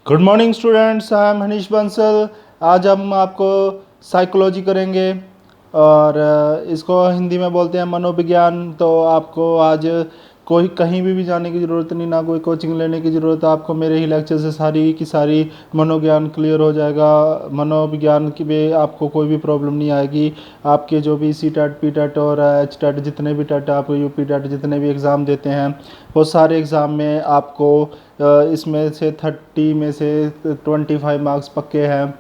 Good morning students, I am Hanish Bansal. आज हम आपको साइकोलॉजी करेंगे और इसको हिंदी में बोलते हैं मनोविज्ञान। तो आपको आज कोई कहीं भी जाने की ज़रूरत नहीं, ना कोई कोचिंग लेने की ज़रूरत। आपको मेरे ही लेक्चर से सारी की सारी मनोज्ञान क्लियर हो जाएगा। मनोविज्ञान की भी आपको कोई भी प्रॉब्लम नहीं आएगी। आपके जो भी सी टेट, पी टेट और एच टेट, जितने भी टेट आप यू पी टेट जितने भी एग्ज़ाम देते हैं, वो सारे एग्ज़ाम में आपको इसमें से 30 में से 25 मार्क्स पक्के हैं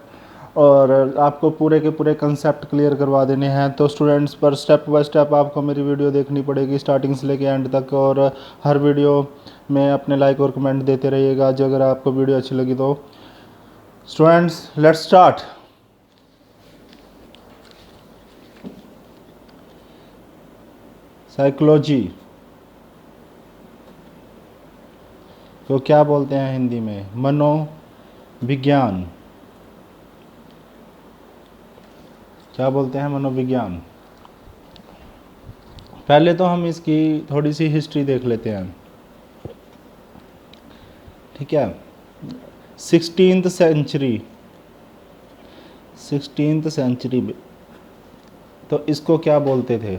और आपको पूरे के पूरे कंसेप्ट क्लियर करवा देने हैं। तो स्टूडेंट्स पर स्टेप बाय स्टेप आपको मेरी वीडियो देखनी पड़ेगी स्टार्टिंग से लेके एंड तक, और हर वीडियो में अपने लाइक और कमेंट देते रहिएगा जो अगर आपको वीडियो अच्छी लगी तो। Students, let's start. साइकोलॉजी को क्या बोलते हैं हिंदी में? मनोविज्ञान। क्या बोलते हैं? मनोविज्ञान। पहले तो हम इसकी थोड़ी सी हिस्ट्री देख लेते हैं, ठीक है। 16th सेंचुरी में तो इसको क्या बोलते थे?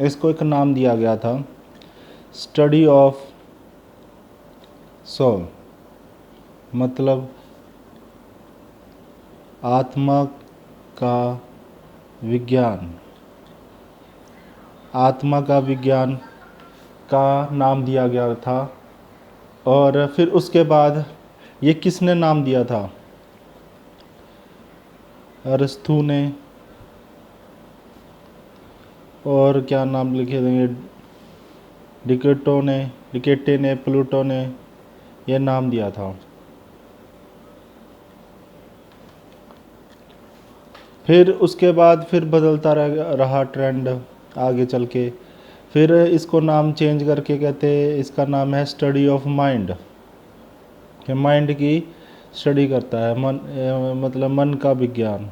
इसको एक नाम दिया गया था, स्टडी ऑफ सोल, मतलब आत्मा का विज्ञान। आत्मा का विज्ञान का नाम दिया गया था। और फिर उसके बाद ये किसने नाम दिया था? अरस्तु ने। और क्या नाम लिखे देंगे? डिकेटे ने, प्लूटो ने ये नाम दिया था। फिर उसके बाद फिर बदलता रहा ट्रेंड आगे चल के। फिर इसको नाम चेंज करके कहते हैं, इसका नाम है स्टडी ऑफ माइंड, कि माइंड की स्टडी करता है। मतलब मन का विज्ञान।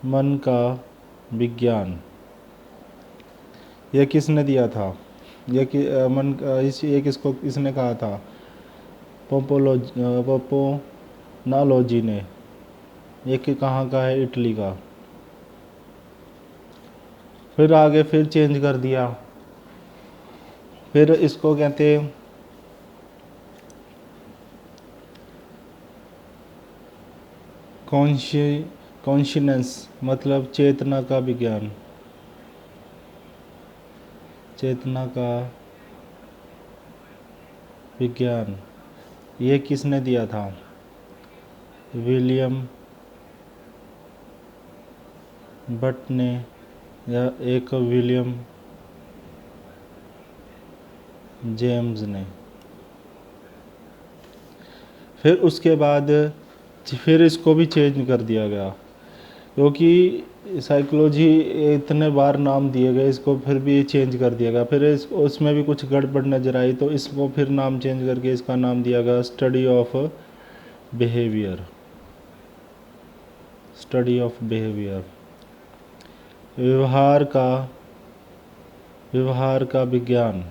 मन का विज्ञान ये किसने दिया था? ये ये किसको इसने कहा था? पोपोनालोजी ने। ये कि कहाँ का है? इटली का। फिर आगे फिर चेंज कर दिया। फिर इसको कहते हैं कॉन्शियस, मतलब चेतना का विज्ञान। चेतना का विज्ञान ये किसने दिया था? विलियम बट ने, या एक विलियम जेम्स ने। फिर उसके बाद फिर इसको भी चेंज कर दिया गया, क्योंकि साइकोलॉजी इतने बार नाम दिए गए इसको, फिर भी चेंज कर दिया गया। फिर उसमें भी कुछ गड़बड़ नज़र आई तो इसको फिर नाम चेंज करके इसका नाम दिया गया study of behaviour. Study of behaviour, व्यवहार का विज्ञान।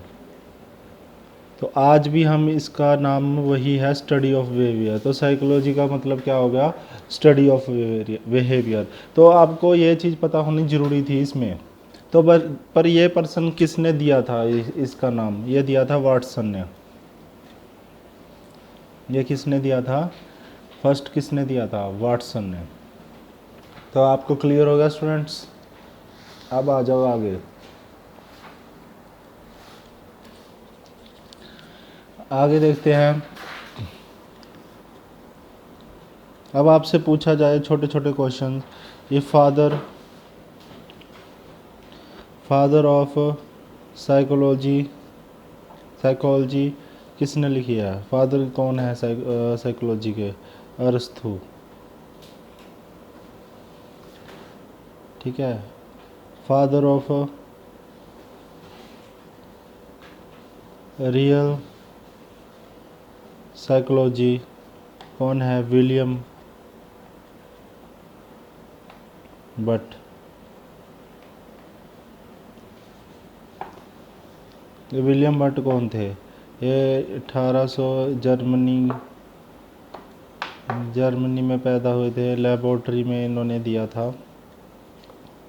तो आज भी हम इसका नाम वही है, स्टडी ऑफ बिहेवियर। तो साइकोलॉजी का मतलब क्या हो गया? Study of behaviour. तो आपको ये चीज़ पता होनी ज़रूरी थी इसमें। तो पर ये पर्सन किसने दिया था इसका नाम? ये दिया था वाटसन ने। ये किसने दिया था? फर्स्ट किसने दिया था? वाटसन ने। तो आपको क्लियर हो गया स्टूडेंट्स? अब आ जाओ आगे। आगे देखते हैं। अब आपसे पूछा जाए छोटे छोटे क्वेश्चन। ये फादर ऑफ साइकोलॉजी किसने लिखी है? फादर कौन है साइकोलॉजी के? अरस्तु, ठीक है। फादर ऑफ रियल साइकोलॉजी कौन है? William but. विलियम बट कौन थे? ये 1800 जर्मनी में पैदा हुए थे, लेबोरेटरी में इन्होंने दिया था।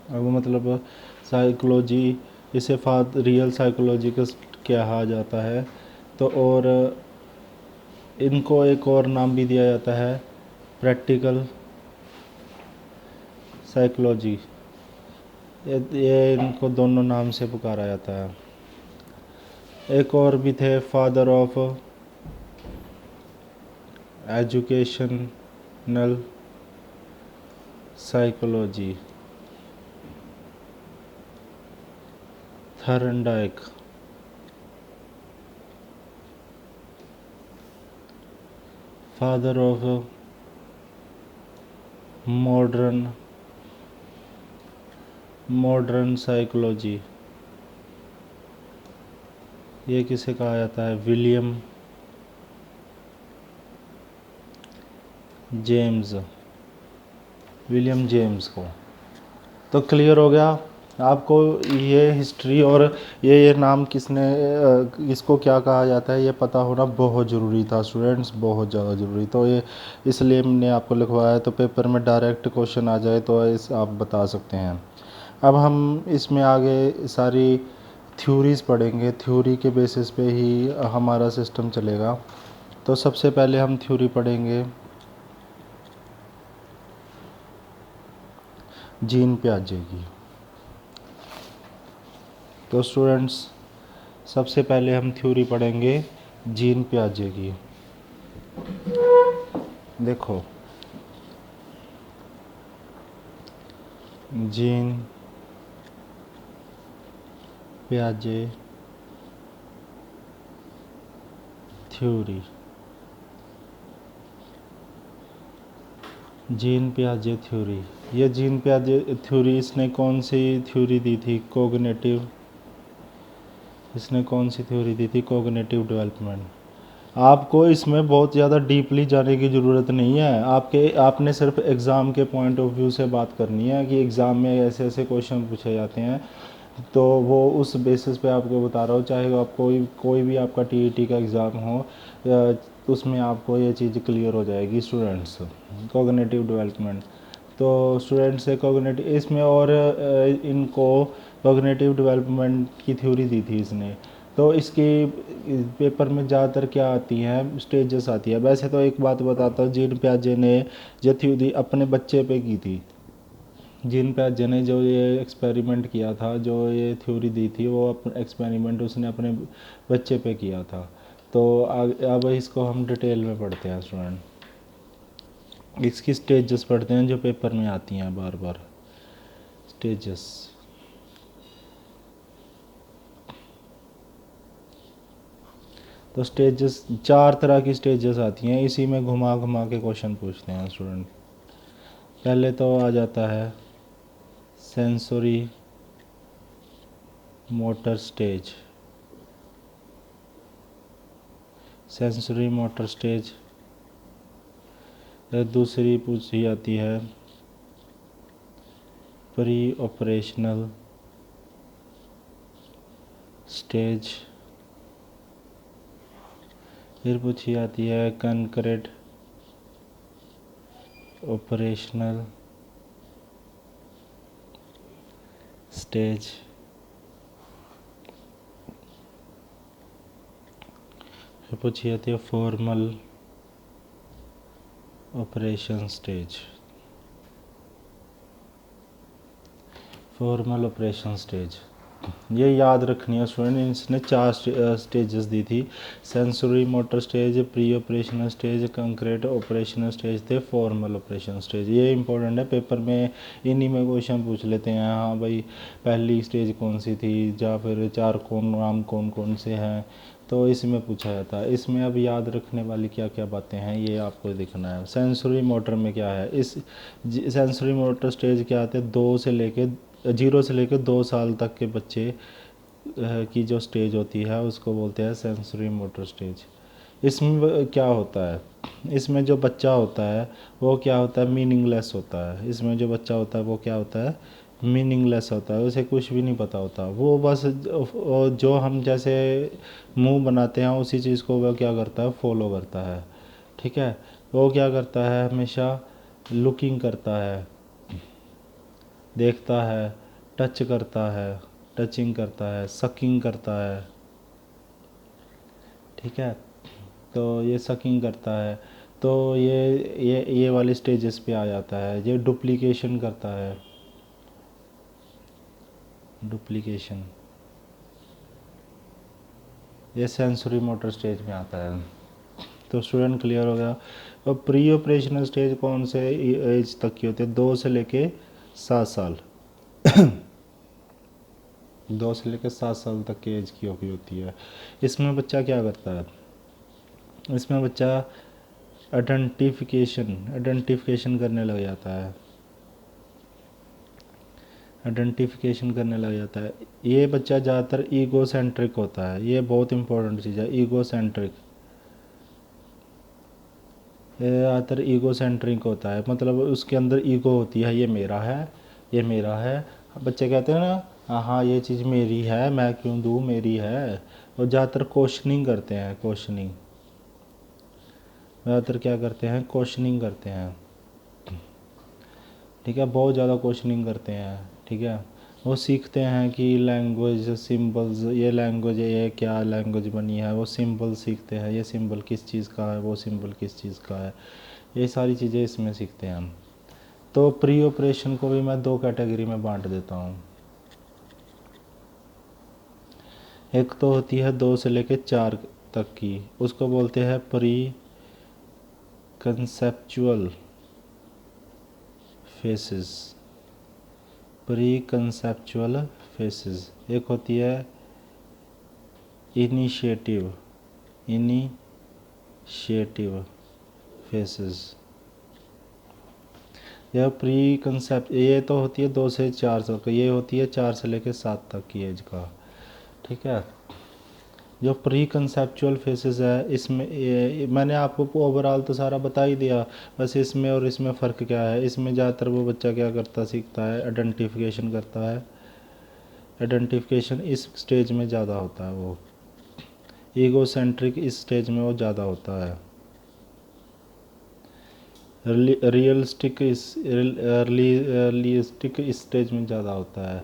अब मतलब साइकोलॉजी, इसे रियल साइकोलॉजिस्ट कहा जाता है। तो और इनको एक और नाम भी दिया जाता है, प्रैक्टिकल साइकोलॉजी। ये इनको दोनों नाम से पुकारा जाता है। एक और भी थे, father of educational psychology, Thorndike. Father of modern psychology, ये किसे कहा जाता है, विलियम जेम्स को। तो क्लियर हो गया आपको ये हिस्ट्री और ये नाम इसको क्या कहा जाता है, ये पता होना बहुत ज़रूरी था स्टूडेंट्स, बहुत ज़्यादा ज़रूरी। तो ये इसलिए मैंने आपको लिखवाया है, तो पेपर में डायरेक्ट क्वेश्चन आ जाए तो आप बता सकते हैं। अब हम इसमें आगे सारी थ्योरीज़ पढ़ेंगे, थ्योरी के बेसिस पे ही हमारा सिस्टम चलेगा। तो सबसे पहले हम थ्योरी पढ़ेंगे जीन पियाजे की। तो स्टूडेंट्स सबसे पहले हम थ्योरी पढ़ेंगे जीन पियाजे की। देखो, जीन पियाजे थ्योरी, जीन पियाजे थ्योरी। ये जीन पियाजे थ्योरी, इसने कौन सी थ्योरी दी थी, कोग्निटिव। इसने कौन सी थ्योरी दी थी, कोग्निटिव डेवलपमेंट। आपको इसमें बहुत ज़्यादा डीपली जाने की ज़रूरत नहीं है, आपने सिर्फ एग्ज़ाम के पॉइंट ऑफ व्यू से बात करनी है कि एग्ज़ाम में ऐसे ऐसे क्वेश्चन पूछे जाते हैं, तो वो उस बेसिस पे आपको बता रहा हूँ। चाहे आप कोई भी आपका टीईटी का एग्ज़ाम हो, उसमें आपको ये चीज़ क्लियर हो जाएगी स्टूडेंट्स, कोग्निटिव डेवलपमेंट। तो स्टूडेंट्स से कोग्निटिव इसमें और इनको कोग्निटिव डेवलपमेंट की थ्योरी दी थी इसने। तो इसकी पेपर में ज़्यादातर क्या आती हैं, स्टेजेस आती है। वैसे तो एक बात बताता हूँ, जीन पियाजे ने जो थ्योरी अपने बच्चे पे की थी, जीन पियाजे ने जो ये एक्सपेरिमेंट किया था, जो ये थ्योरी दी थी, वो एक्सपेरिमेंट उसने अपने बच्चे पे किया था। तो अब इसको हम डिटेल में पढ़ते हैं स्टूडेंट, इसकी स्टेजेस पढ़ते हैं जो पेपर में आती हैं बार बार, स्टेजेस। तो स्टेजेस 4 तरह की स्टेजेस आती हैं, इसी में घुमा घुमा के क्वेश्चन पूछते हैं स्टूडेंट। पहले तो आ जाता है sensory motor stage, sensory motor stage. दूसरी पूछी जाती है प्री ऑपरेशनल स्टेज। फिर पूछी जाती है कंकरेंट ऑपरेशनल स्टेज। फिर पूछी जाती है formal operation stage, formal operation stage. ये याद रखनी है स्टूडेंट, इसने 4 स्टेजेस दी थी, sensory motor stage, pre operational stage, concrete operational stage थे, फॉर्मल ऑपरेशन स्टेज। ये इंपॉर्टेंट है, पेपर में इन्हीं में क्वेश्चन पूछ लेते हैं। हाँ भाई, पहली स्टेज कौन सी थी, या फिर 4 नाम कौन कौन से हैं, तो इसमें पूछा जाता है। इसमें अब याद रखने वाली क्या क्या बातें हैं, ये आपको देखना है। सेंसरी मोटर में क्या है, इस सेंसरी मोटर स्टेज क्या आते हैं, 0 से लेकर 2 साल तक के बच्चे की जो स्टेज होती है उसको बोलते हैं सेंसरी मोटर स्टेज। इसमें क्या होता है, इसमें जो बच्चा होता है वो क्या होता है, मीनिंगलेस होता है। इसमें जो बच्चा होता है वो क्या होता है, मीनिंगलेस होता है, उसे कुछ भी नहीं पता होता। वो बस जो हम जैसे मुंह बनाते हैं उसी चीज़ को वह क्या करता है, फॉलो करता है। ठीक है, वो क्या करता है, हमेशा लुकिंग करता है, देखता है, टच करता है, टचिंग करता है, सकिंग करता है। ठीक है, तो ये सकिंग करता है, तो ये वाले स्टेजेस पे आ जाता है। ये डुप्लीकेशन करता है, डुप्लीकेशन, ये सेंसरी मोटर स्टेज में आता है। तो स्टूडेंट क्लियर हो गया। और प्री ऑपरेशनल स्टेज कौन से एज तक की होती है, 2 से लेके 7 साल। 2 से लेके 7 साल तक की एज की होती है। इसमें बच्चा क्या करता है, इसमें बच्चा आइडेंटिफिकेशन करने लग जाता है, आइडेंटिफिकेशन करने लग जाता है। ये बच्चा ज़्यादातर ईगो सेंट्रिक होता है, ये बहुत इंपॉर्टेंट चीज़ है, ईगो सेंट्रिक। ये ज़्यादातर ईगो सेंट्रिक होता है, मतलब उसके अंदर ईगो होती है, ये मेरा है, ये मेरा है। बच्चे कहते हैं ना, हाँ हाँ ये चीज़ मेरी है, मैं क्यों दूँ, मेरी है। और ज़्यादातर क्वेश्चनिंग करते हैं, क्वेश्चनिंग, ज़्यादातर क्या करते हैं, क्वेश्चनिंग करते हैं। ठीक है, बहुत ज़्यादा क्वेश्चनिंग करते हैं। ठीक है, वो सीखते हैं कि लैंग्वेज सिंबल्स, ये लैंग्वेज, ये क्या लैंग्वेज बनी है, वो सिंबल सीखते हैं, ये सिंबल किस चीज़ का है, वो सिंबल किस चीज़ का है, ये सारी चीज़ें इसमें सीखते हैं हम। तो प्री ऑपरेशन को भी मैं 2 कैटेगरी में बांट देता हूँ। एक तो होती है 2 से लेके 4 तक की, उसको बोलते हैं pre conceptual faces, pre conceptual faces. एक होती है इनिशिएटिव, इनिशिएटिव फेसेस। यह प्री कंसेप्ट, ये तो होती है 2 से 4 साल का, ये होती है 4 से लेके 7 तक की एज का। ठीक है, जो प्री कंसेप्चुअल फेसेस है, इसमें मैंने आपको ओवरऑल तो सारा बता ही दिया, बस इसमें और इसमें फ़र्क क्या है। इसमें ज़्यादातर वो बच्चा क्या करता सीखता है, आइडेंटिफिकेशन करता है। आइडेंटिफिकेशन इस स्टेज में ज़्यादा होता है, वो ईगो सेंट्रिक इस स्टेज में वो ज़्यादा होता है। रियलिस्टिक इस स्टेज में ज़्यादा होता है।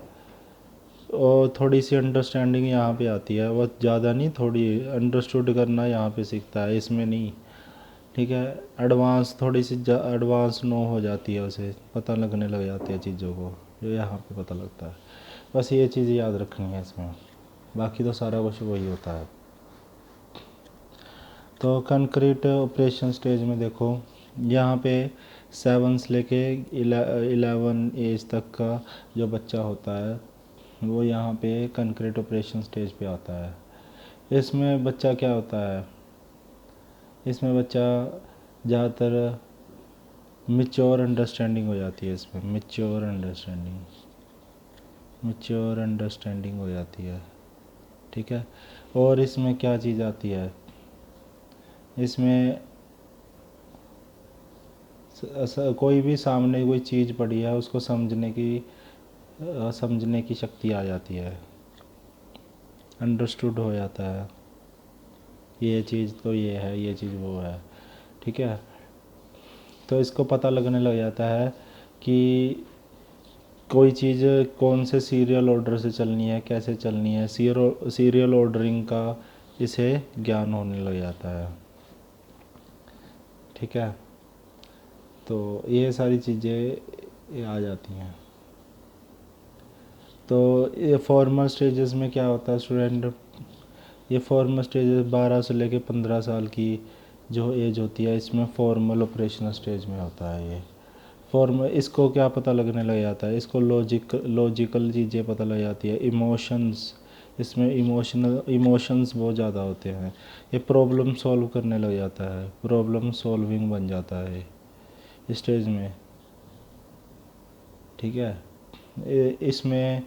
और थोड़ी सी अंडरस्टैंडिंग यहाँ पे आती है, वो ज़्यादा नहीं, थोड़ी अंडरस्टूड करना यहाँ पे सीखता है, इसमें नहीं। ठीक है, एडवांस, थोड़ी सी एडवांस नो हो जाती है, उसे पता लगने लग जाती है चीज़ों को, जो यहाँ पे पता लगता है। बस ये चीज़ याद रखनी है इसमें, बाकी तो सारा कुछ वही होता है। तो कंक्रीट ऑपरेशन स्टेज में देखो, यहाँ पे 7 से लेके 11 एज तक का जो बच्चा होता है, वो यहाँ पे कंक्रीट ऑपरेशन स्टेज पे आता है। इसमें बच्चा क्या होता है, इसमें बच्चा ज़्यादातर मिच्योर अंडरस्टैंडिंग हो जाती है, इसमें मिच्योर अंडरस्टैंडिंग, मिच्योर अंडरस्टैंडिंग हो जाती है। ठीक है, और इसमें क्या चीज़ आती है, इसमें कोई भी सामने कोई चीज़ पड़ी है उसको समझने की शक्ति आ जाती है, अंडरस्टूड हो जाता है, ये चीज़ तो ये है, ये चीज़ वो है। ठीक है, तो इसको पता लगने लग जाता है कि कोई चीज़ कौन से सीरियल ऑर्डर से चलनी है, कैसे चलनी है, सीरियल ऑर्डरिंग का इसे ज्ञान होने लग जाता है। ठीक है, तो ये सारी चीज़ें आ जाती हैं। तो ये फॉर्मल स्टेजेस में क्या होता है स्टूडेंट, ये फॉर्मल स्टेजेस 12 से लेके 15 साल की जो एज होती है, इसमें फॉर्मल ऑपरेशनल स्टेज में होता है। ये फॉर्म, इसको क्या पता लगने लग जाता है, इसको लॉजिकल चीज़ें पता लग जाती है, इमोशंस, इसमें इमोशंस बहुत ज़्यादा होते हैं। ये प्रॉब्लम सॉल्व करने लग जाता है, प्रॉब्लम सॉल्विंग बन जाता है इस स्टेज में। ठीक है, इसमें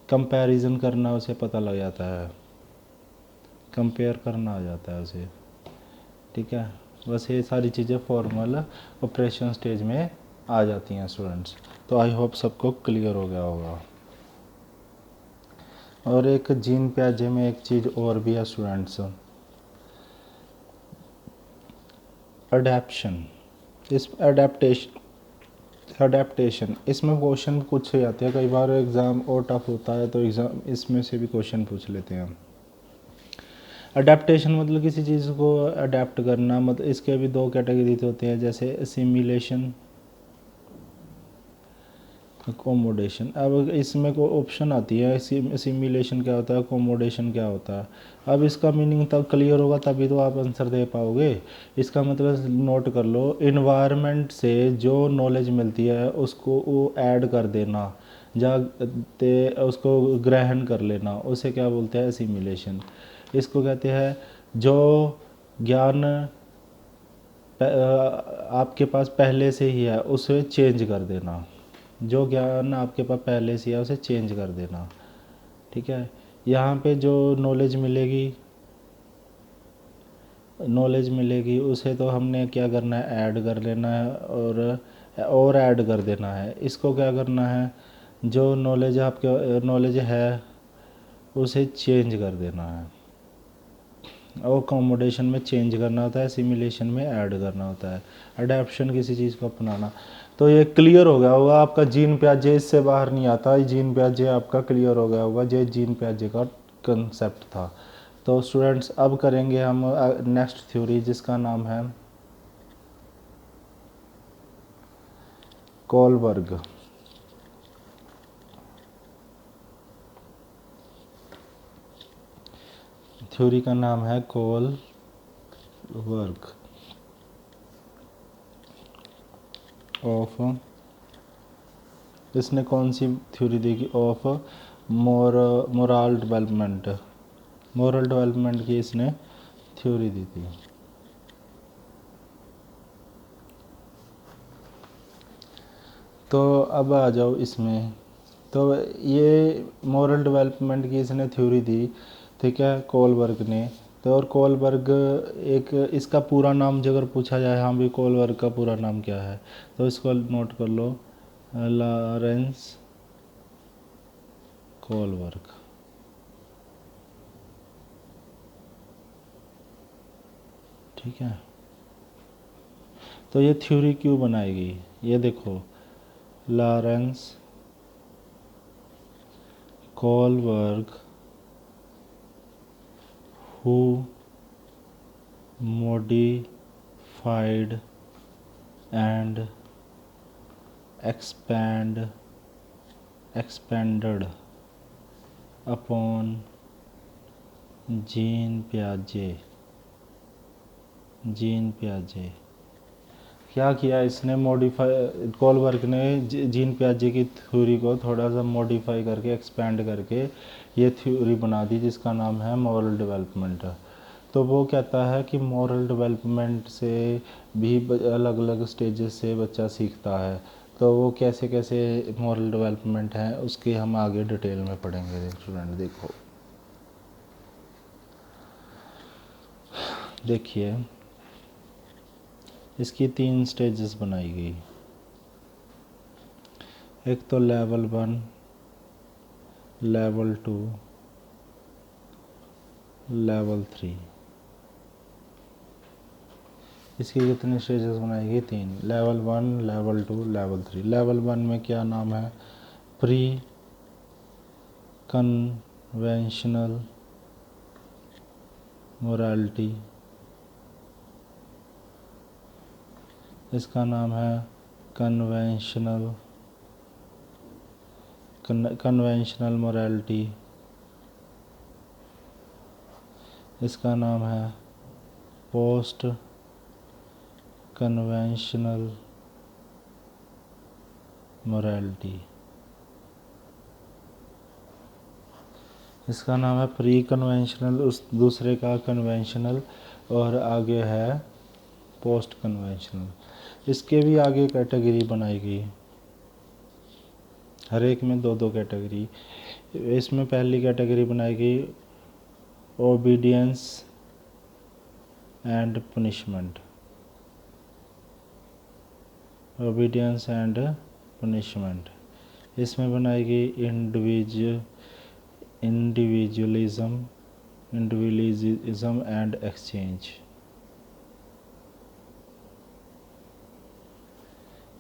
कंपैरिजन करना उसे पता लग जाता है, कंपेयर करना आ जाता है उसे। ठीक है, बस ये सारी चीज़ें फॉर्मल ऑपरेशन स्टेज में आ जाती हैं स्टूडेंट्स। तो आई होप सबको क्लियर हो गया होगा। और एक जीन प्याजे में एक चीज़ और भी है स्टूडेंट्स, अडेप्शन। इस अडेप्टेशन इसमें क्वेश्चन पूछे जाते हैं, कई बार एग्ज़ाम और टफ होता है तो एग्ज़ाम इसमें से भी क्वेश्चन पूछ लेते हैं। अडेप्टेशन मतलब किसी चीज़ को अडेप्ट करना, मतलब इसके भी दो कैटेगरी होते हैं, जैसे असिमिलेशन, अकोमोडेशन। अब इसमें को ऑप्शन आती है, असिमिलेशन क्या होता है, अकोमोडेशन क्या होता है। अब इसका मीनिंग तब क्लियर होगा तभी तो आप आंसर दे पाओगे। इसका मतलब नोट कर लो, इन्वायरमेंट से जो नॉलेज मिलती है उसको वो ऐड कर देना, जाते उसको ग्रहण कर लेना, उसे क्या बोलते हैं, असिमिलेशन। इसको कहते हैं जो ज्ञान आपके पास पहले से ही है उसे चेंज कर देना, जो ज्ञान आपके पास पहले से है उसे चेंज कर देना। ठीक है, यहाँ पे जो नॉलेज मिलेगी उसे तो हमने क्या करना है, ऐड कर लेना है और ऐड कर देना है। इसको क्या करना है, जो नॉलेज आपके नॉलेज है उसे चेंज कर देना है। और अकोमोडेशन में चेंज करना होता है, सिमुलेशन में ऐड करना होता है, अडेप्शन किसी चीज़ को अपनाना। तो ये क्लियर हो गया होगा आपका, जीन प्याजे इससे बाहर नहीं आता, जीन प्याजे आपका क्लियर हो गया होगा, ये जीन प्याजे का कंसेप्ट था। तो स्टूडेंट्स अब करेंगे हम नेक्स्ट थ्योरी जिसका नाम है कोलबर्ग। थ्योरी का नाम है कोलबर्ग ऑफ, इसने कौन सी थ्योरी दी, ऑफ मोरल डेवलपमेंट की इसने थ्योरी दी थी। तो अब आ जाओ इसमें, तो ये मॉरल डेवलपमेंट की इसने थ्योरी दी, ठीक है, कोलबर्ग ने। तो और कोलबर्ग एक, इसका पूरा नाम जो अगर पूछा जाए, हाँ भी कोलबर्ग का पूरा नाम क्या है, तो इसको नोट कर लो, लॉरेंस कोलबर्ग। ठीक है, तो ये थ्योरी क्यों बनाएगी, ये देखो, Lawrence Kohlberg who modified and expanded upon Jean प्याजे। क्या किया इसने, मॉडिफाई, कोलबर्ग ने जीन प्याजे की थ्योरी को थोड़ा सा मॉडिफाई करके, एक्सपेंड करके ये थ्योरी बना दी जिसका नाम है मॉरल डेवलपमेंट। तो वो कहता है कि मॉरल डेवलपमेंट से भी अलग अलग स्टेजेस से बच्चा सीखता है। तो वो कैसे कैसे मॉरल डेवलपमेंट है उसके हम आगे डिटेल में पढ़ेंगे स्टूडेंट। देखिए इसकी 3 स्टेजेस बनाई गई, एक तो लेवल 1, लेवल 2, लेवल 3। इसकी कितनी स्टेजेस बनाई गई, 3, लेवल 1, लेवल 2, लेवल 3। लेवल 1 में क्या नाम है, प्री कन्वेंशनल मोरालिटी, इसका नाम है कन्वेंशनल मोरालिटी, इसका नाम है पोस्ट कन्वेंशनल मोरालिटी, इसका नाम है प्री कन्वेंशनल, उस दूसरे का कन्वेंशनल, और आगे है पोस्ट कन्वेंशनल। इसके भी आगे कैटेगरी बनाई गई, हर एक में 2-2 कैटेगरी। इसमें पहली कैटेगरी बनाई गई obedience and punishment. Obedience and punishment. इसमें बनाएगी इंडिविजुअलिज्म एंड एक्सचेंज।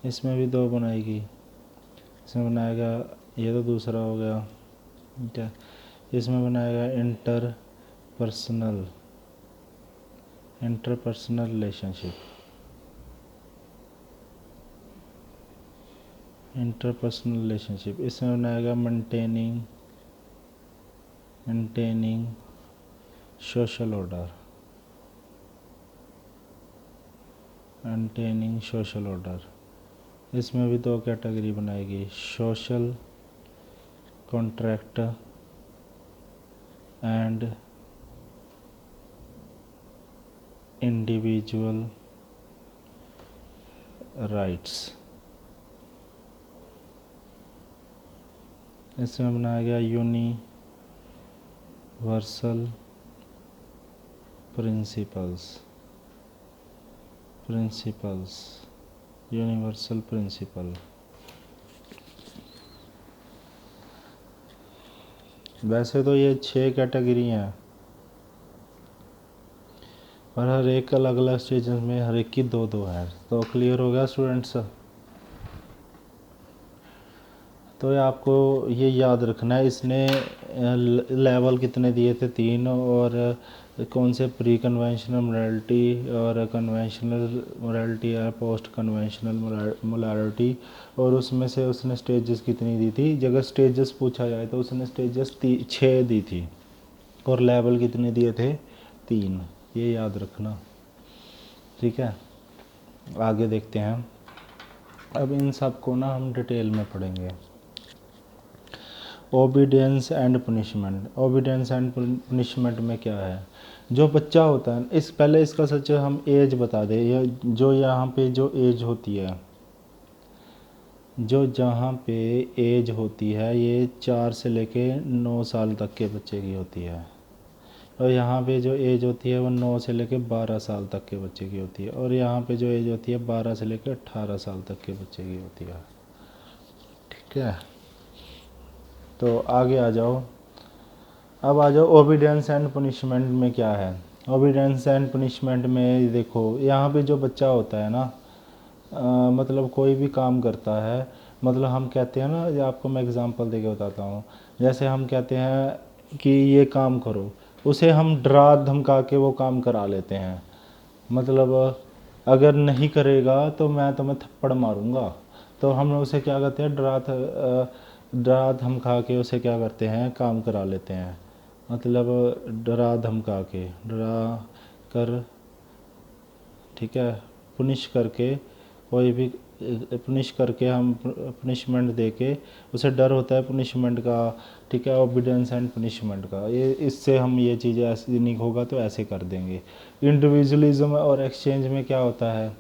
इसमें भी दो बनाएगी। इसमें बनाएगा, ये तो दूसरा हो गया, ठीक है। इसमें बनाएगा इंटरपर्सनल रिलेशनशिप। इसमें बनाएगा मेंटेनिंग सोशल ऑर्डर। इसमें भी दो कैटेगरी बनाएगी, social contract and individual rights. इसमें बनाया गया यूनिवर्सल प्रिंसिपल। वैसे तो ये 6 कैटेगरी हैं और हर एक अलग अलग स्टेज में हर एक की 2-2 है। तो क्लियर हो गया स्टूडेंट्स। तो ये आपको ये याद रखना है, इसने लेवल कितने दिए थे 3, और कौन से प्री कन्वेंशनल मोरालिटी और कन्वेंशनल मोरालिटी या पोस्ट कन्वेंशनल मोरालिटी, और उसमें से उसने स्टेजेस कितनी दी थी। अगर स्टेजेस पूछा जाए तो उसने स्टेजेस 6 दी थी और लेवल कितने दिए थे 3। ये याद रखना, ठीक है। आगे देखते हैं। अब इन सब को ना हम डिटेल में पढ़ेंगे। ओबीडियंस एंड पनिशमेंट में क्या है। जो बच्चा होता है, पहले इसका सच हम एज बता दें। ये जो यहाँ पे जो एज होती है, ये 4 से लेके 9 साल तक के बच्चे की होती है, और यहाँ पे जो एज होती है वो 9 से लेके 12 साल तक के बच्चे की होती है, और यहाँ पे जो एज होती है 12 से लेके 18 साल तक के बच्चे की होती है, ठीक है। तो आगे आ जाओ। अब आ जाओ ओबीडियंस एंड पनिशमेंट में क्या है। ओबीडियंस एंड पनिशमेंट में देखो, यहाँ पे जो बच्चा होता है ना, मतलब कोई भी काम करता है, मतलब हम कहते हैं ना, ये आपको मैं एग्जांपल देके बताता हूँ। जैसे हम कहते हैं कि ये काम करो, उसे हम डरा धमका के वो काम करा लेते हैं। मतलब अगर नहीं करेगा तो मैं तुम्हें थप्पड़ मारूंगा, तो हम उसे क्या करते हैं, डरा धमका के उसे क्या करते हैं, काम करा लेते हैं। मतलब डरा धमका के, डरा कर, ठीक है, पुनिश करके, कोई भी पुनिश करके, हम पनिशमेंट दे के, उसे डर होता है पनिशमेंट का, ठीक है, ओबीडियंस एंड पनिशमेंट का। ये इससे हम ये चीज़ें ऐसे नहीं होगा तो ऐसे कर देंगे। इंडिविजुअलिज्म और एक्सचेंज में क्या होता है,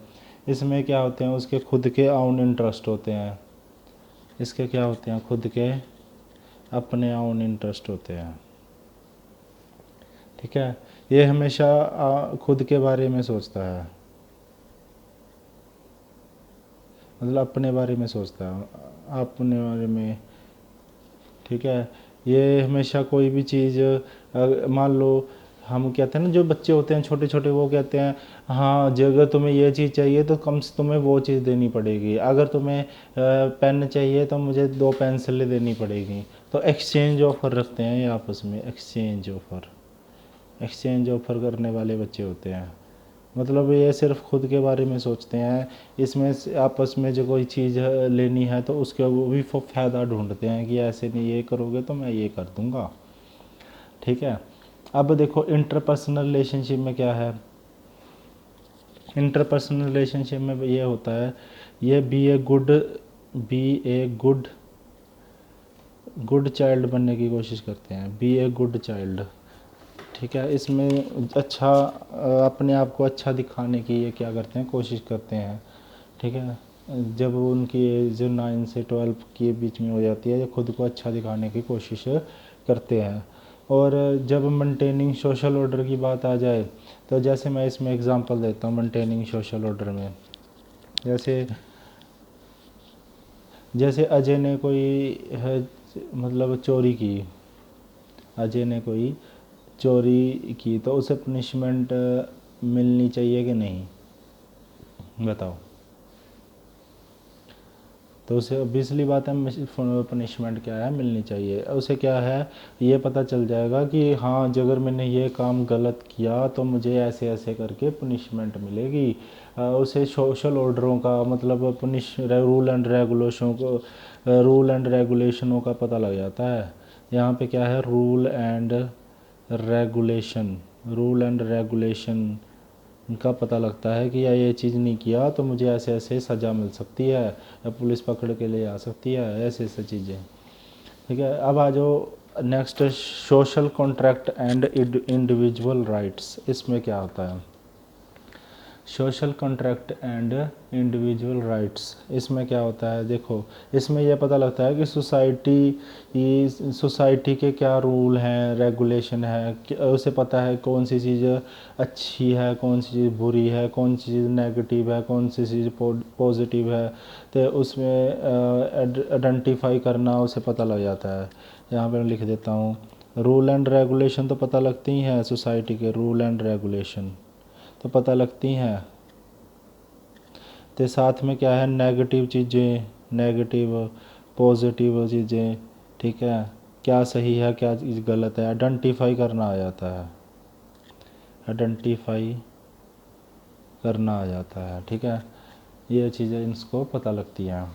इसमें क्या होते हैं, उसके खुद के ओन इंटरेस्ट होते हैं। इसके क्या होते हैं, खुद के अपने ओन इंटरेस्ट होते हैं, ठीक है। ये हमेशा खुद के बारे में सोचता है, मतलब अपने बारे में सोचता है, अपने बारे में, ठीक है। ये हमेशा कोई भी चीज़, मान लो हम कहते हैं ना, जो बच्चे होते हैं छोटे छोटे, वो कहते हैं हाँ जो अगर तुम्हें ये चीज़ चाहिए तो कम से तुम्हें वो चीज़ देनी पड़ेगी, अगर तुम्हें पेन चाहिए तो मुझे 2 पेंसिलें देनी पड़ेगी। तो एक्सचेंज ऑफर रखते हैं ये आपस में, एक्सचेंज ऑफर करने वाले बच्चे होते हैं। मतलब ये सिर्फ खुद के बारे में सोचते हैं। इसमें आपस में जो कोई चीज़ लेनी है तो उसके वो भी फ़ायदा ढूंढते हैं कि ऐसे नहीं, ये करोगे तो मैं ये कर दूंगा, ठीक है। अब देखो इंटरपर्सनल रिलेशनशिप में क्या है। इंटरपर्सनल रिलेशनशिप में ये होता है, ये बी ए गुड चाइल्ड बनने की कोशिश करते हैं, बी ए गुड चाइल्ड, ठीक है। इसमें अच्छा अपने आप को अच्छा दिखाने की ये क्या करते हैं, कोशिश करते हैं, ठीक है। जब उनकी एज 9 से 12 के बीच में हो जाती है, ये खुद को अच्छा दिखाने की कोशिश करते हैं। और जब मेंटेनिंग सोशल ऑर्डर की बात आ जाए, तो जैसे मैं इसमें एग्जांपल देता हूँ मेंटेनिंग सोशल ऑर्डर में। जैसे जैसे अजय ने कोई है मतलब चोरी की, अजय ने कोई चोरी की तो उसे पनिशमेंट मिलनी चाहिए कि नहीं, बताओ। तो उसे ऑब्वियसली बात है पनिशमेंट क्या है, मिलनी चाहिए। उसे क्या है, ये पता चल जाएगा कि हाँ अगर मैंने ये काम गलत किया तो मुझे ऐसे ऐसे करके पनिशमेंट मिलेगी। उसे सोशल ऑर्डरों का मतलब रूल एंड रेगुलेशनों का पता लग जाता है। यहाँ पे क्या है, रेगुलेशन रूल एंड रेगुलेशन का पता लगता है कि या ये चीज़ नहीं किया तो मुझे ऐसे ऐसे सज़ा मिल सकती है, या पुलिस पकड़ के ले आ सकती है, ऐसे ऐसे चीज़ें। ठीक है, अब आ जाओ next, social contract and individual rights. इसमें क्या होता है, social contract and individual rights, इसमें क्या होता है, देखो इसमें यह पता लगता है कि सोसाइटी के क्या रूल हैं, रेगुलेशन है, उसे पता है कौन सी चीज़ अच्छी है, कौन सी चीज़ बुरी है, कौन सी चीज़ नेगेटिव है, कौन सी चीज़ पॉजिटिव है। तो उसमें आइडेंटिफाई करना उसे पता लग जाता है। यहाँ पर लिख देता हूँ, रूल एंड रेगुलेशन तो पता लगती ही हैं, सोसाइटी के रूल एंड रेगुलेशन तो पता लगती हैं। तो साथ में क्या है, नेगेटिव चीज़ें, नेगेटिव पॉजिटिव चीज़ें, ठीक है, क्या सही है क्या चीज़ गलत है, आइडेंटिफाई करना आ जाता है, आइडेंटिफाई करना आ जाता है। ठीक है, ये चीज़ें इनको पता लगती हैं।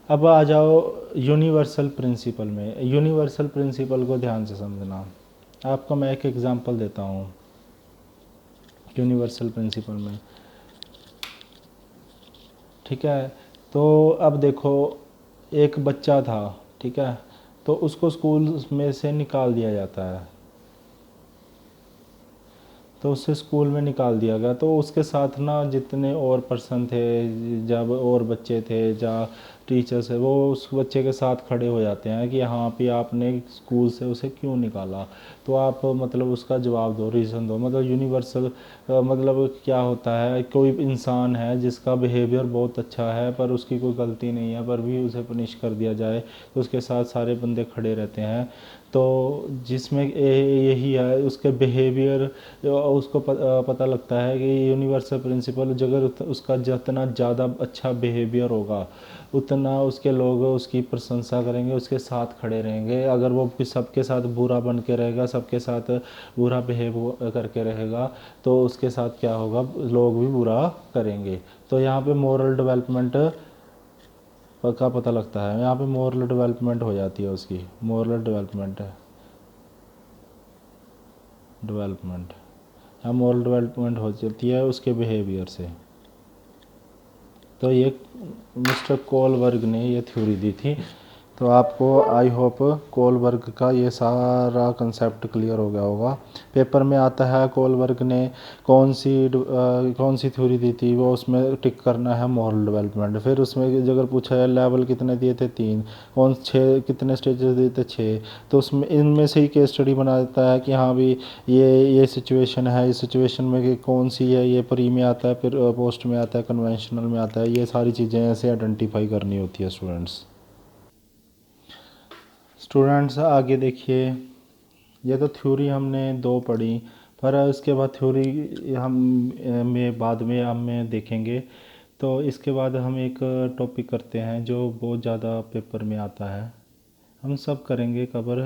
अब आ जाओ यूनिवर्सल प्रिंसिपल में। यूनिवर्सल प्रिंसिपल को ध्यान से समझना। आपको मैं एक एग्जांपल देता हूँ यूनिवर्सल प्रिंसिपल में। ठीक है, तो अब देखो एक बच्चा था, ठीक है, तो उसको स्कूल में से निकाल दिया जाता है, तो उससे स्कूल में निकाल दिया गया। तो उसके साथ ना जितने और पर्सन थे, जब और बच्चे थे, जहाँ टीचर्स है, वो उस बच्चे के साथ खड़े हो जाते हैं कि हाँ भी आपने स्कूल से उसे क्यों निकाला। तो आप मतलब उसका जवाब दो, रीज़न दो। मतलब यूनिवर्सल मतलब क्या होता है, कोई इंसान है जिसका बिहेवियर बहुत अच्छा है पर उसकी कोई गलती नहीं है, पर भी उसे पनिश कर दिया जाए, तो उसके साथ सारे बंदे खड़े रहते हैं। तो जिसमें यही है उसके बिहेवियर, उसको पता लगता है कि यूनिवर्सल प्रिंसिपल, अगर उसका जितना ज़्यादा अच्छा बिहेवियर होगा उतना उसके लोग उसकी प्रशंसा करेंगे, उसके साथ खड़े रहेंगे। अगर वो सबके साथ बुरा बन के रहेगा, सबके साथ बुरा बिहेव करके रहेगा, तो उसके साथ क्या होगा, लोग भी बुरा करेंगे। तो यहाँ पे मोरल डेवलपमेंट का पता लगता है, यहाँ पे मोरल डेवलपमेंट हो जाती है उसकी, मोरल डेवलपमेंट यहाँ मोरल डेवलपमेंट हो जाती है उसके बिहेवियर से। तो ये मिस्टर कोलबर्ग ने ये थ्योरी दी थी। तो आपको आई होप कोलबर्ग का ये सारा कंसेप्ट क्लियर हो गया होगा। पेपर में आता है कोलबर्ग ने कौन सी थ्योरी दी थी, वो उसमें टिक करना है मोरल डेवलपमेंट। फिर उसमें अगर पूछा है लेवल कितने दिए थे, 3, कितने स्टेजेस दिए थे, 6, तो उसमें इनमें से ही केस स्टडी बना देता है कि हाँ भी ये सिचुएशन है, इस सिचुएशन में कि कौन सी है, ये प्री में आता है, फिर पोस्ट में आता है, कन्वेंशनल में आता है। ये सारी चीज़ें ऐसे आइडेंटिफाई करनी होती है स्टूडेंट्स। आगे देखिए, ये तो थ्योरी हमने 2 पढ़ी, पर इसके बाद थ्योरी हम में बाद में हमें देखेंगे। तो इसके बाद हम एक टॉपिक करते हैं जो बहुत ज़्यादा पेपर में आता है, हम सब करेंगे कवर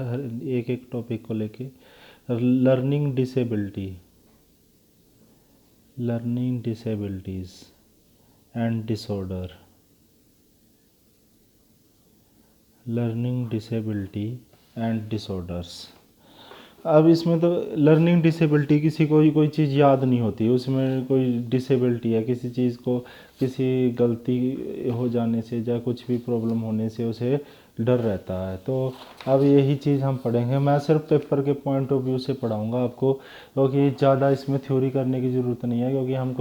एक एक टॉपिक को लेके। Learning disability, learning disabilities and disorder, learning disability and disorders. अब इसमें तो लर्निंग डिसेबिलिटी, किसी को कोई चीज़ याद नहीं होती, उसमें कोई डिसेबिलिटी है, किसी चीज़ को किसी गलती हो जाने से या कुछ भी प्रॉब्लम होने से उसे डर रहता है। तो अब यही चीज़ हम पढ़ेंगे। मैं सिर्फ पेपर के पॉइंट ऑफ व्यू से पढ़ाऊंगा आपको, क्योंकि ज़्यादा इसमें थ्योरी करने की ज़रूरत नहीं है, क्योंकि हम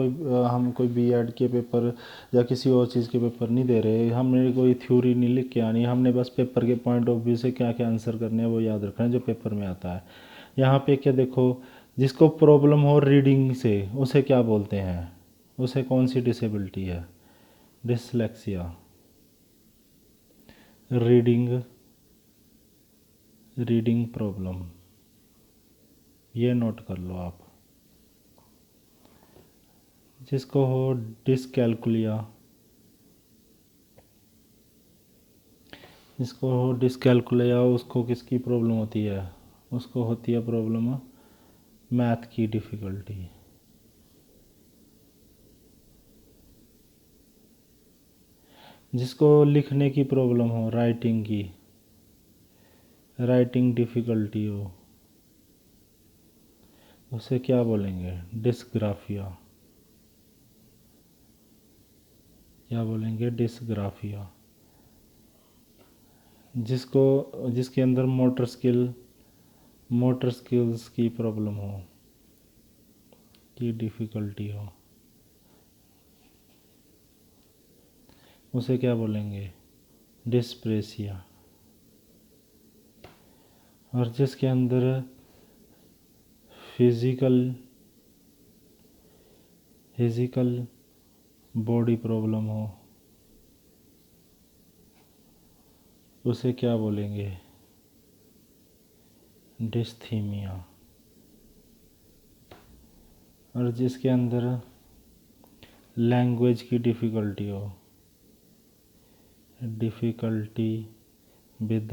कोई बीएड के पेपर या किसी और चीज़ के पेपर नहीं दे रहे। हमने कोई थ्योरी नहीं लिख के आनी, हमने बस पेपर के पॉइंट ऑफ व्यू से क्या क्या आंसर करने हैं वो याद रखना है जो पेपर में आता है। यहाँ पे क्या देखो, जिसको प्रॉब्लम हो रीडिंग से उसे क्या बोलते हैं, उसे कौन सी डिसेबिलिटी है, डिसलेक्सिया। रीडिंग प्रॉब्लम, ये नोट कर लो आप। जिसको हो डिस्कैलकुलिया उसको किसकी प्रॉब्लम होती है? उसको होती है प्रॉब्लम मैथ की डिफ़िकल्टी। जिसको लिखने की प्रॉब्लम हो, राइटिंग डिफ़िकल्टी हो, उसे क्या बोलेंगे? डिस्ग्राफिया। क्या बोलेंगे? डिस्ग्राफिया। जिसके अंदर मोटर स्किल्स की प्रॉब्लम हो, की डिफ़िकल्टी हो, उसे क्या बोलेंगे? डिस्प्रेसिया। और जिसके अंदर फिजिकल बॉडी प्रॉब्लम हो, उसे क्या बोलेंगे? डिस्थीमिया। और जिसके अंदर लैंग्वेज की डिफ़िकल्टी हो, डिफ़िकल्टी विद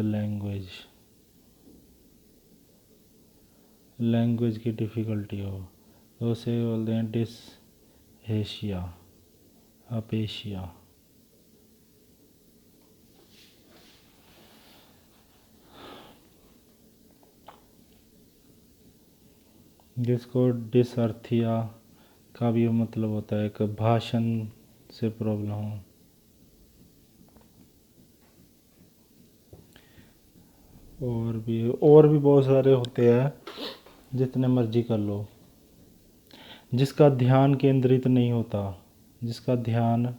लैंग्वेज की डिफ़िकल्टी हो, तो उसे बोलते हैं अपेशिया। जिसको डिसअर्थिया का भी मतलब होता है कि भाषण से प्रॉब्लम हो। और भी बहुत सारे होते हैं, जितने मर्जी कर लो। जिसका ध्यान केंद्रित नहीं होता, जिसका ध्यान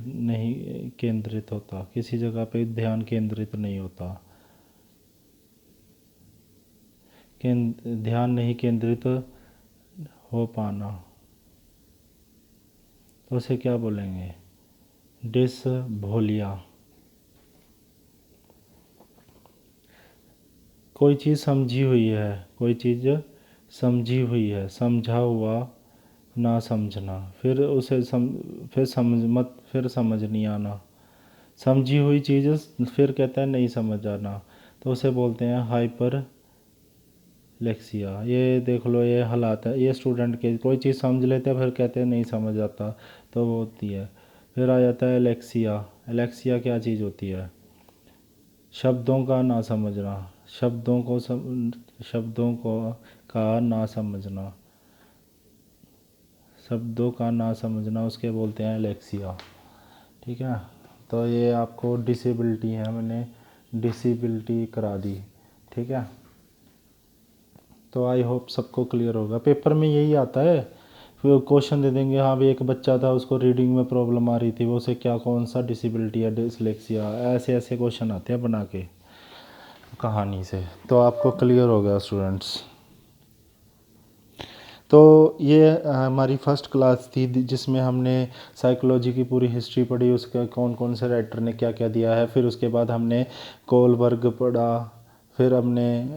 नहीं केंद्रित होता, किसी जगह पे ध्यान केंद्रित नहीं होता, ध्यान नहीं केंद्रित हो पाना, तो उसे क्या बोलेंगे? डिसभोलिया। कोई चीज़ समझी हुई है, समझा हुआ ना समझना, फिर समझ नहीं आना। समझी हुई चीज़ फिर कहता है नहीं समझ आना, तो उसे बोलते हैं हाइपर लेक्सिया। ये देख लो, ये हालात है, ये स्टूडेंट के कोई चीज़ समझ लेते हैं फिर कहते हैं नहीं समझ आता, तो वो होती है। फिर आ जाता है एलेक्सिया क्या चीज़ होती है? शब्दों का ना समझना, शब्दों का ना समझना, शब्दों का ना समझना, उसके बोलते हैं एलेक्सिया। ठीक है, तो ये आपको डिसेबिलिटी है, मैंने डिसेबिलिटी करा दी। ठीक है, तो आई होप सबको क्लियर होगा। पेपर में यही आता है, फिर क्वेश्चन दे देंगे, हाँ भाई एक बच्चा था उसको रीडिंग में प्रॉब्लम आ रही थी, वो उसे क्या कौन सा डिसेबिलिटी है, डिसलेक्सिया, ऐसे ऐसे क्वेश्चन आते हैं बना के कहानी से। तो आपको क्लियर हो गया स्टूडेंट्स। तो ये हमारी फर्स्ट क्लास थी जिसमें हमने साइकोलॉजी की पूरी हिस्ट्री पढ़ी, उसका कौन कौन से राइटर ने क्या क्या दिया है। फिर उसके बाद हमने कोलबर्ग पढ़ा, फिर हमने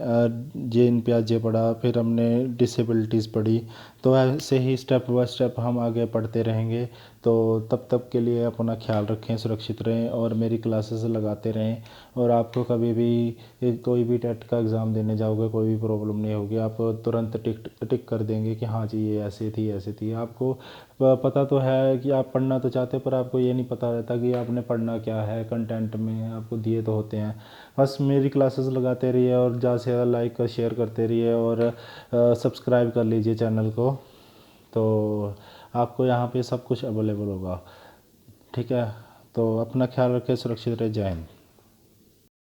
जेन पियाजे पढ़ा, फिर हमने डिसेबिलिटीज़ पढ़ी। तो ऐसे ही स्टेप बाय स्टेप हम आगे पढ़ते रहेंगे। तो तब तक के लिए अपना ख्याल रखें, सुरक्षित रहें और मेरी क्लासेस लगाते रहें। और आपको कभी भी कोई भी टेट का एग्ज़ाम देने जाओगे कोई भी प्रॉब्लम नहीं होगी, आप तुरंत टिक कर देंगे कि हाँ जी ये ऐसे थी। आपको पता तो है कि आप पढ़ना तो चाहते, पर आपको ये नहीं पता रहता कि आपने पढ़ना क्या है, कंटेंट में आपको दिए तो होते हैं। बस मेरी क्लासेस लगाते रहिए और ज़्यादा से ज़्यादा लाइक शेयर करते रहिए और सब्सक्राइब कर लीजिए चैनल को, तो आपको यहाँ पे सब कुछ अवेलेबल होगा। ठीक है, तो अपना ख्याल रखें, सुरक्षित रहे, जय हिंद।